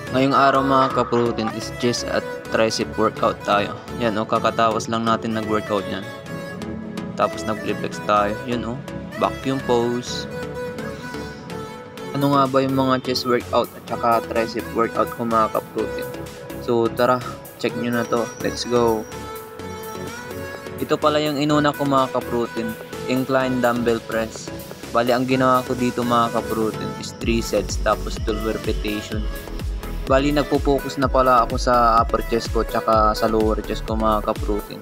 Ngayong araw mga ka-protein is chest at tricep workout tayo. Yan o, kakatawas lang natin nag-workout yan. Tapos nag-flex tayo. Yun o, vacuum pose. Ano nga ba yung mga chest workout at saka tricep workout ko mga ka-protein? So tara, check nyo na to. Let's go. Ito pala yung inuna ko mga ka-protein. Incline dumbbell press. Bali ang ginawa ko dito mga ka-protein is 3 sets tapos 12 repetition. Bali nagpo-focus na pala ako sa upper chest ko tsaka sa lower chest ko mga ka-protein.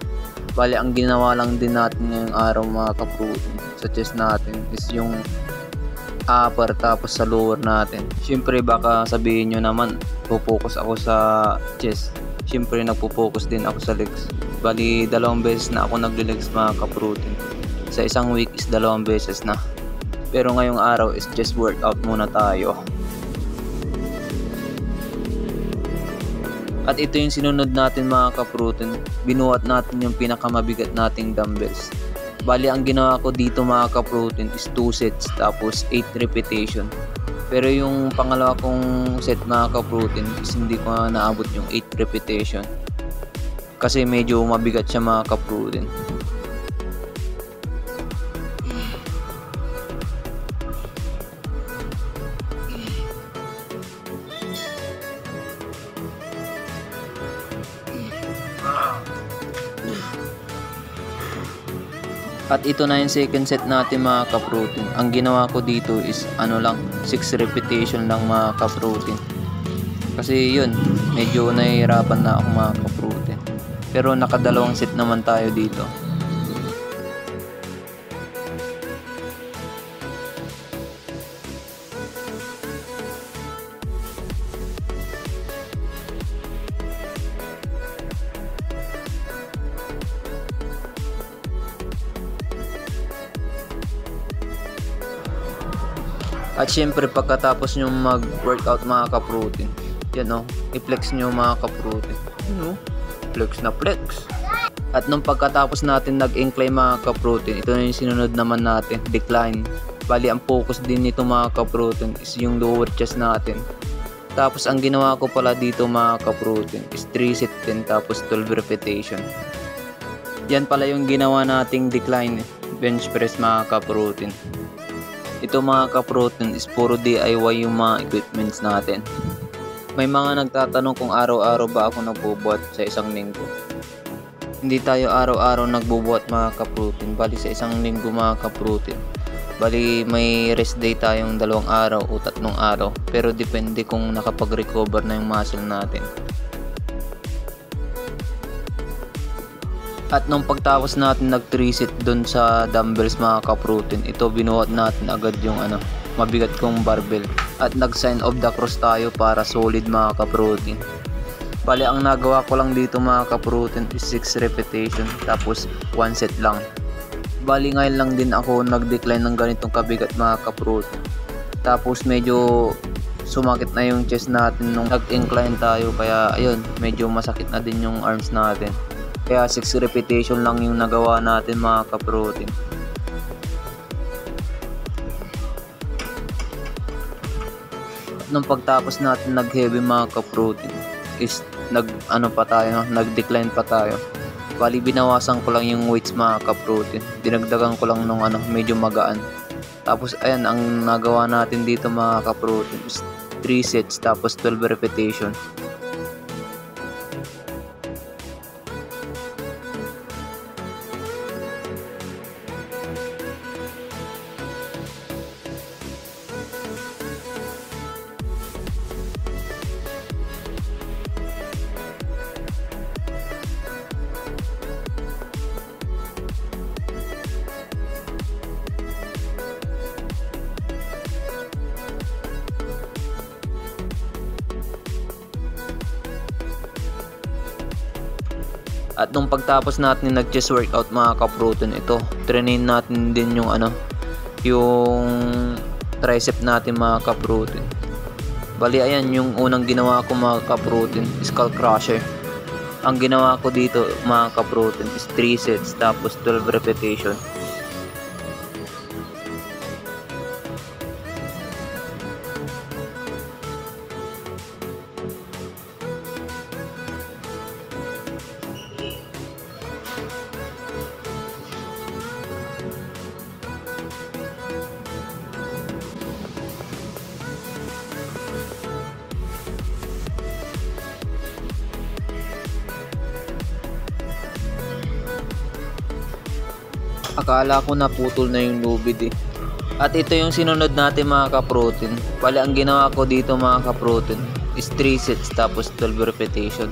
Bali ang ginawa lang din natin ngayong araw mga ka-protein sa chest natin is yung upper tapos sa lower natin. Siyempre baka sabihin nyo naman po-focus ako sa chest. Siyempre nagpo-focus din ako sa legs. Bali 2 beses na ako nagle-legs mga ka-protein. Sa isang week is 2 beses na. Pero ngayong araw is chest workout muna tayo. At ito yung sinunod natin mga ka-protein. Binuhat natin yung pinakamabigat nating dumbbells. Bali ang ginawa ko dito mga ka-protein is 2 sets tapos 8 repetition. Pero yung pangalawa kong set mga ka-protein is hindi ko na naabot yung 8 repetition. Kasi medyo mabigat siya mga ka-protein. At ito na yung second set natin mga ka-protein. Ang ginawa ko dito is 6 repetition lang mga ka-protein. Kasi yun, medyo nahihirapan na ako mga ka-protein. Pero nakadalawang set naman tayo dito. At syempre pagkatapos nyo mag-workout mga ka-protein, yan o, i-flex nyo mga ka-protein. Flex na flex. At nung pagkatapos natin nag-incline mga ka-protein, ito na yung sinunod naman natin, decline. Bali ang focus din nito mga ka-protein is yung lower chest natin. Tapos ang ginawa ko pala dito mga ka-protein is 3 set 10 tapos 12 repetition. Yan pala yung ginawa nating decline bench press mga ka-protein. Ito mga ka-protein is puro DIY yung mga equipments natin. May mga nagtatanong kung araw-araw ba ako nagbubuhat sa isang linggo. Hindi tayo araw-araw nagbubuhat mga ka-protein. Bali sa isang linggo mga ka-protein. Bali may rest day tayong 2 araw o 3 araw. Pero depende kung nakapag-recover na yung muscle natin. At nung pagtapos natin nag 3 set dun sa dumbbells mga ka-protein, ito binuhat natin agad yung mabigat kong barbell. At nag sign of the cross tayo para solid mga ka-protein. Bali ang nagawa ko lang dito mga ka-protein is 6 repetition tapos 1 set lang. Bali ngayon lang din ako nag-decline ng ganitong kabigat mga ka-protein. Tapos medyo sumakit na yung chest natin nung nag-incline tayo, kaya ayun, medyo masakit na din yung arms natin. Kaya 6 repetition lang yung nagawa natin mga ka-protein. Nung pagtapos natin nag-heavy mga ka-protein is nag-decline pa tayo. Bali binawasan ko lang yung weights mga ka-protein. Dinagdagan ko lang nung medyo magaan. Tapos ayan, ang nagawa natin dito mga ka-protein is 3 sets tapos 12 repetition. At nung pagtapos natin nag-chest workout mga ka-protein, ito, trainin natin din yung yung tricep natin mga ka-protein. Bali ayan, yung unang ginawa ko mga ka-protein, skull crusher. Ang ginawa ko dito mga ka-protein is 3 sets tapos 12 repetition. Akala ko naputol na yung lubid eh. At ito yung sinunod natin mga ka-protein. Bali ang ginawa ko dito mga ka-protein is 3 sets tapos 12 repetition.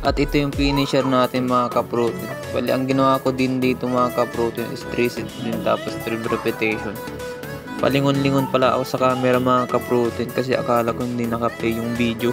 At ito yung finisher natin mga ka-protein. Bali ang ginawa ko din dito mga ka-protein is 3 sets din tapos 12 repetition. Palingon-lingon pala ako sa camera mga ka-protein kasi akala ko hindi naka-play yung video.